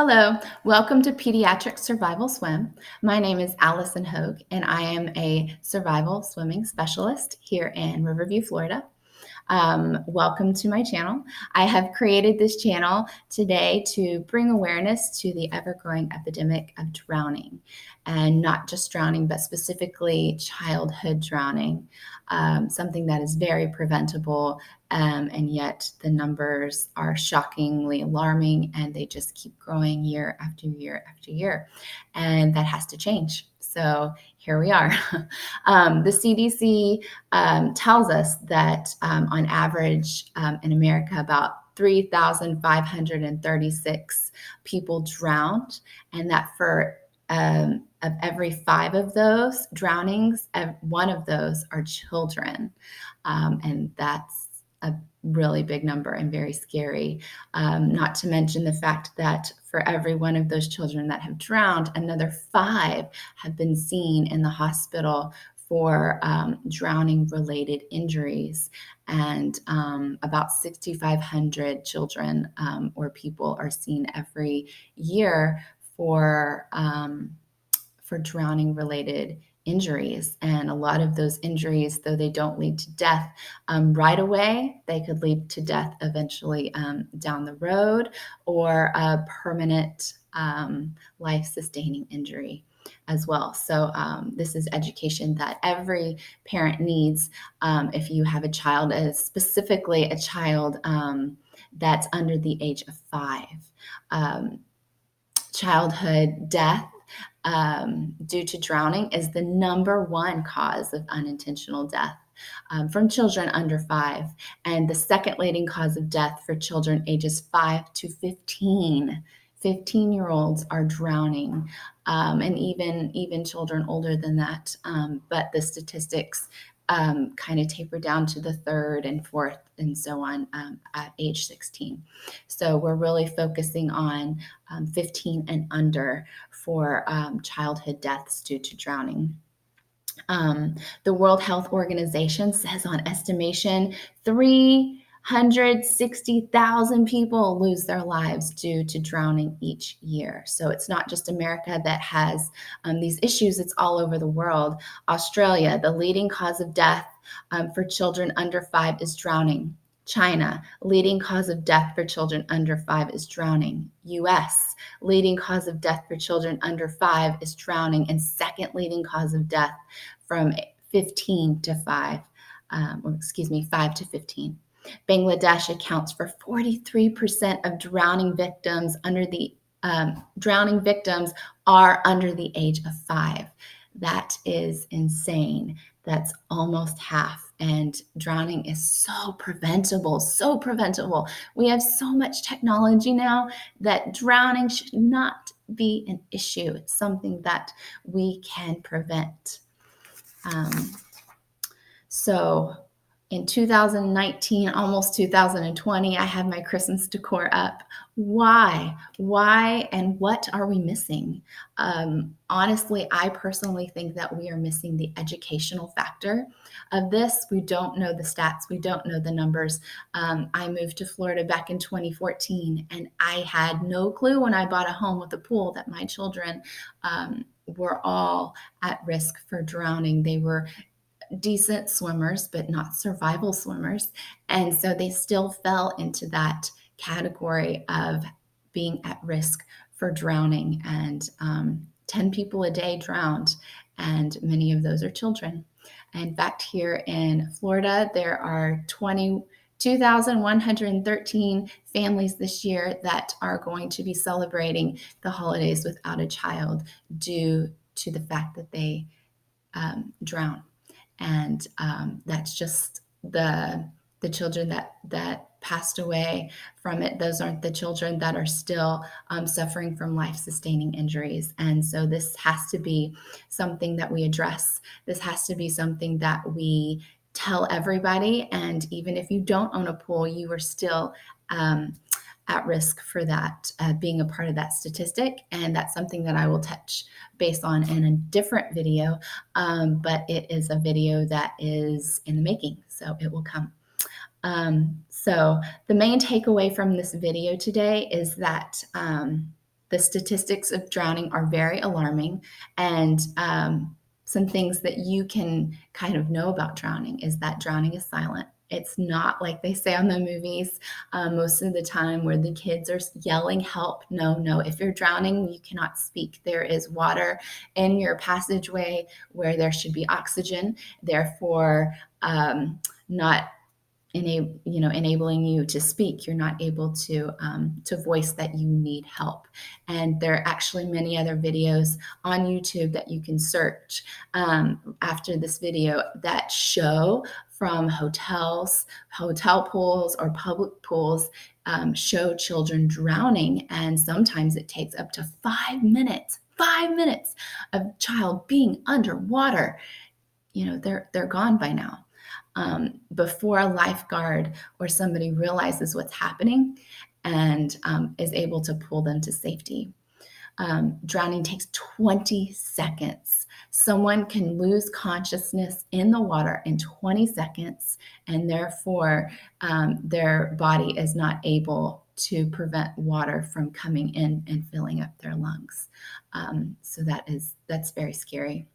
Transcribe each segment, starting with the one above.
Hello, welcome to Pediatric Survival Swim. My name is Allison Hogue, and I am a survival swimming specialist here in Riverview, Florida. Welcome to my channel. I have created this channel today to bring awareness to the ever-growing epidemic of drowning, and not just drowning, but specifically childhood drowning, something that is very preventable, and yet the numbers are shockingly alarming, and they just keep growing year after year after year, and that has to change. So here we are. The CDC tells us that on average in America, about 3,536 people drowned, and that for of every 5 of those drownings, one of those are children, and that's a really big number and very scary. Not to mention the fact that for every one of those children that have drowned, another 5 have been seen in the hospital for drowning-related injuries, and about 6,500 children or people are seen every year for drowning-related injuries. And a lot of those injuries, though they don't lead to death right away, they could lead to death eventually down the road, or a permanent life-sustaining injury as well. So this is education that every parent needs if you have a child, specifically a child that's under the age of 5. Childhood death due to drowning is the #1 cause of unintentional death from children under 5, and the second leading cause of death for children ages 5 to 15. 15-year-olds are drowning, and even children older than that. But the statistics kind of taper down to the 3rd and 4th and so on at age 16. So we're really focusing on 15 and under for childhood deaths due to drowning. The World Health Organization says on estimation 360,000 people lose their lives due to drowning each year. So it's not just America that has these issues, it's all over the world. Australia, the leading cause of death for children under 5 is drowning. China, leading cause of death for children under 5 is drowning. US, leading cause of death for children under 5 is drowning, and second leading cause of death from 15 to 5, 5 to 15. Bangladesh accounts for 43% of drowning victims are under the age of 5. That is insane. That's almost half. And drowning is so preventable, so preventable. We have so much technology now that drowning should not be an issue. It's something that we can prevent. So in 2019, almost 2020, I had my Christmas decor up. Why? And what are we missing? Honestly, I personally think that we are missing the educational factor of this. We don't know the stats. We don't know the numbers. I moved to Florida back in 2014, and I had no clue when I bought a home with a pool that my children were all at risk for drowning. They were decent swimmers, but not survival swimmers. And so they still fell into that category of being at risk for drowning. And 10 people a day drowned, and many of those are children. In fact, here in Florida, there are 2,113 families this year that are going to be celebrating the holidays without a child due to the fact that they drown. And that's just the children that passed away from it. Those aren't the children that are still suffering from life-sustaining injuries. And so this has to be something that we address. This has to be something that we tell everybody. And even if you don't own a pool, you are still at risk for that, being a part of that statistic. And that's something that I will touch base on in a different video, but it is a video that is in the making, so it will come. So the main takeaway from this video today is that The statistics of drowning are very alarming, and some things that you can kind of know about drowning is that drowning is silent. It's not like they say on the movies most of the time where the kids are yelling help. No, no. If you're drowning, you cannot speak. There is water in your passageway where there should be oxygen. Therefore, not enabling you to speak. You're not able to voice that you need help. And there are actually many other videos on YouTube that you can search after this video that show from hotels, hotel pools, or public pools, show children drowning. And sometimes it takes up to 5 minutes of child being underwater. They're gone by now. Before a lifeguard or somebody realizes what's happening and is able to pull them to safety. Drowning takes 20 seconds. Someone can lose consciousness in the water in 20 seconds, and therefore their body is not able to prevent water from coming in and filling up their lungs. So that's very scary.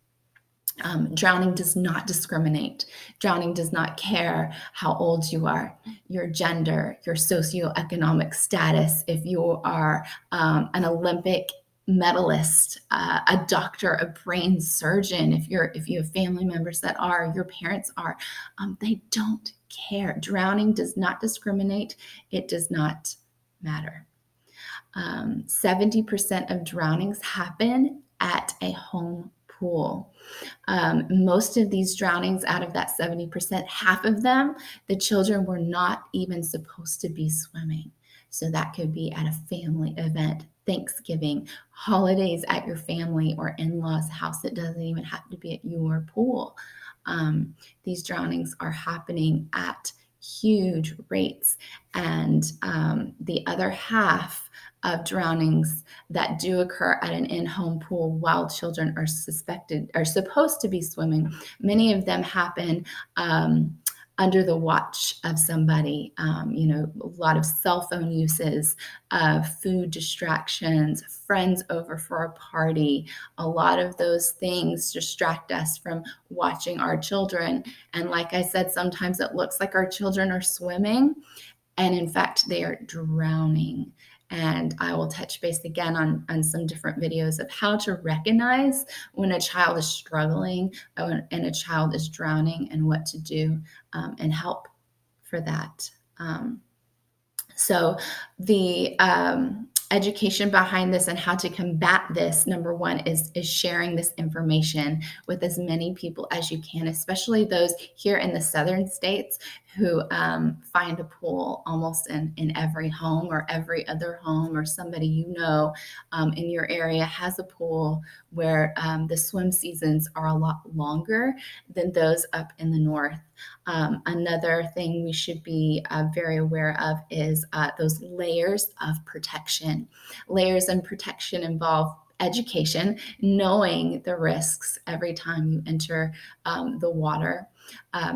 Drowning does not discriminate. Drowning does not care how old you are, your gender, your socioeconomic status. If you are an Olympic medalist, a doctor, a brain surgeon, if you have family members that are, your parents are, they don't care. Drowning does not discriminate. It does not matter. 70% of drownings happen at a home pool. Most of these drownings, out of that 70%, half of them, the children were not even supposed to be swimming. So that could be at a family event, Thanksgiving, holidays at your family or in-laws' house. It doesn't even have to be at your pool. These drownings are happening at huge rates. And the other half of drownings that do occur at an in-home pool while children are supposed to be swimming, many of them happen under the watch of somebody. A lot of cell phone uses, food distractions, friends over for a party. A lot of those things distract us from watching our children. And like I said, sometimes it looks like our children are swimming, and in fact, they are drowning. And I will touch base again on some different videos of how to recognize when a child is struggling and a child is drowning, and what to do and help for that. So the education behind this and how to combat this, number one, is sharing this information with as many people as you can, especially those here in the southern states who find a pool almost in every home or every other home, or somebody in your area has a pool where the swim seasons are a lot longer than those up in the north. Another thing we should be very aware of is those layers of protection. Layers of protection involve education, knowing the risks every time you enter the water.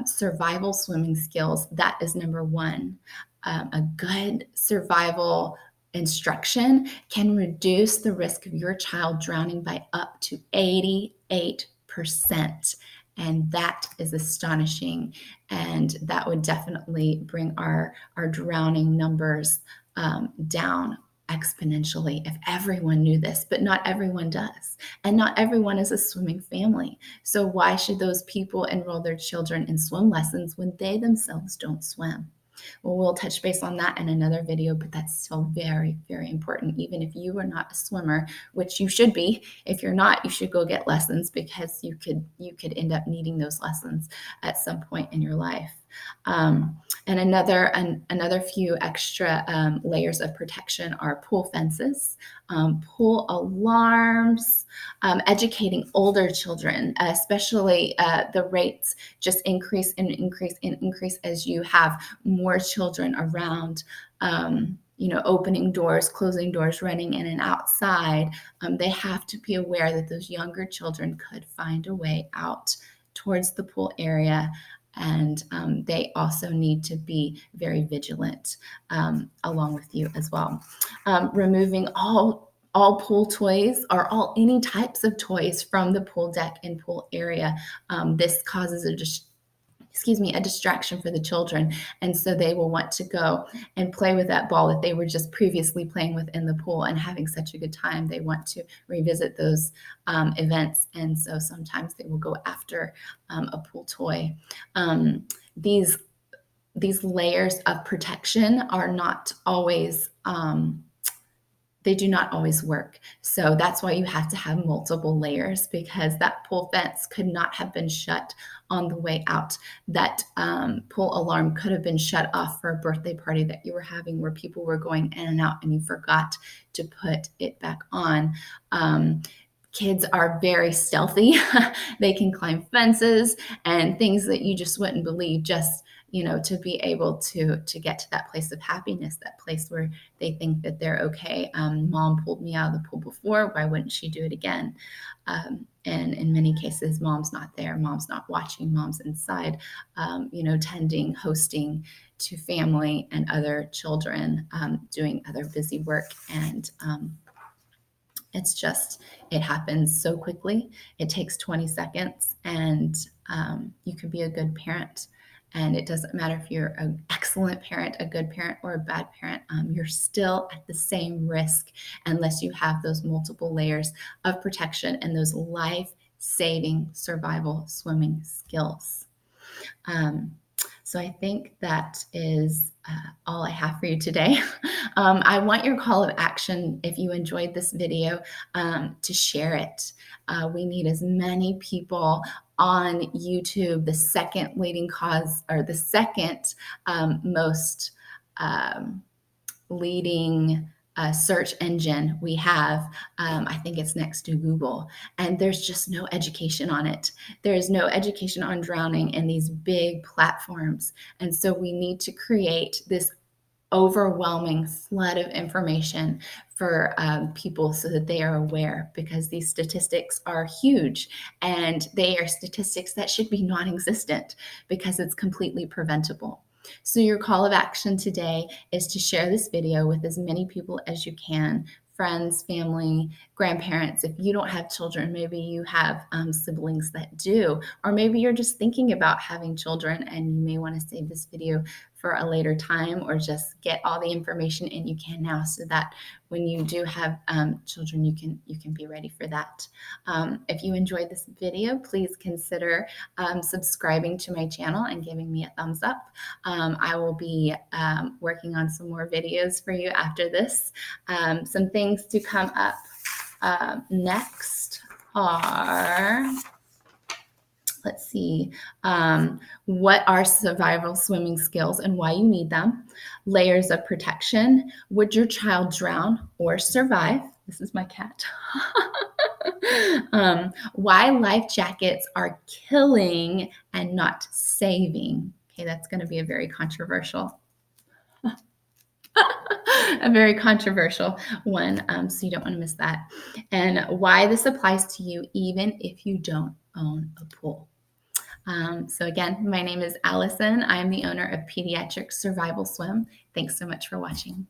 Survival swimming skills, that is number one. A good survival instruction can reduce the risk of your child drowning by up to 88%. And that is astonishing. And that would definitely bring our drowning numbers down exponentially if everyone knew this, but not everyone does. And not everyone is a swimming family. So why should those people enroll their children in swim lessons when they themselves don't swim? Well, we'll touch base on that in another video, but that's still very, very important. Even if you are not a swimmer, which you should be, if you're not, you should go get lessons, because you could end up needing those lessons at some point in your life. And another few extra layers of protection are pool fences, pool alarms, educating older children, especially the rates just increase and increase and increase as you have more children around, opening doors, closing doors, running in and outside. They have to be aware that those younger children could find a way out towards the pool area. And they also need to be very vigilant along with you as well. Removing all all pool toys or all any types of toys from the pool deck and pool area. This causes a distraction for the children. And so they will want to go and play with that ball that they were just previously playing with in the pool and having such a good time. They want to revisit those events. And so sometimes they will go after a pool toy. These layers of protection are not always they do not always work. So that's why you have to have multiple layers, because that pool fence could not have been shut on the way out. That pool alarm could have been shut off for a birthday party that you were having where people were going in and out and you forgot to put it back on. Kids are very stealthy. They can climb fences and things that you just wouldn't believe, just to be able to get to that place of happiness, that place where they think that they're okay. Mom pulled me out of the pool before. Why wouldn't she do it again? And in many cases, mom's not there. Mom's not watching. Mom's inside, tending, hosting to family and other children, doing other busy work. And it happens so quickly. It takes 20 seconds and you can be a good parent. And it doesn't matter if you're an excellent parent, a good parent, or a bad parent, you're still at the same risk unless you have those multiple layers of protection and those life-saving survival swimming skills. So I think that is all I have for you today. I want your call of action, if you enjoyed this video, to share it. We need as many people on YouTube, the second leading cause, or the second most leading search engine we have. I think it's next to Google, and there's just no education on it. There is no education on drowning in these big platforms. And so we need to create this overwhelming flood of information for people so that they are aware, because these statistics are huge and they are statistics that should be non-existent because it's completely preventable. So your call of action today is to share this video with as many people as you can, friends, family, grandparents. If you don't have children, maybe you have siblings that do, or maybe you're just thinking about having children and you may want to save this video for a later time, or just get all the information in you can now so that when you do have children, you can be ready for that. If you enjoyed this video, please consider subscribing to my channel and giving me a thumbs up. I will be working on some more videos for you after this. Some things to come up next are, let's see, what are survival swimming skills and why you need them? Layers of protection. Would your child drown or survive? This is my cat. Why life jackets are killing and not saving. Okay, that's going to be a very controversial one, so you don't want to miss that. And why this applies to you even if you don't own a pool. So again, my name is Allison. I am the owner of Pediatric Survival Swim. Thanks so much for watching.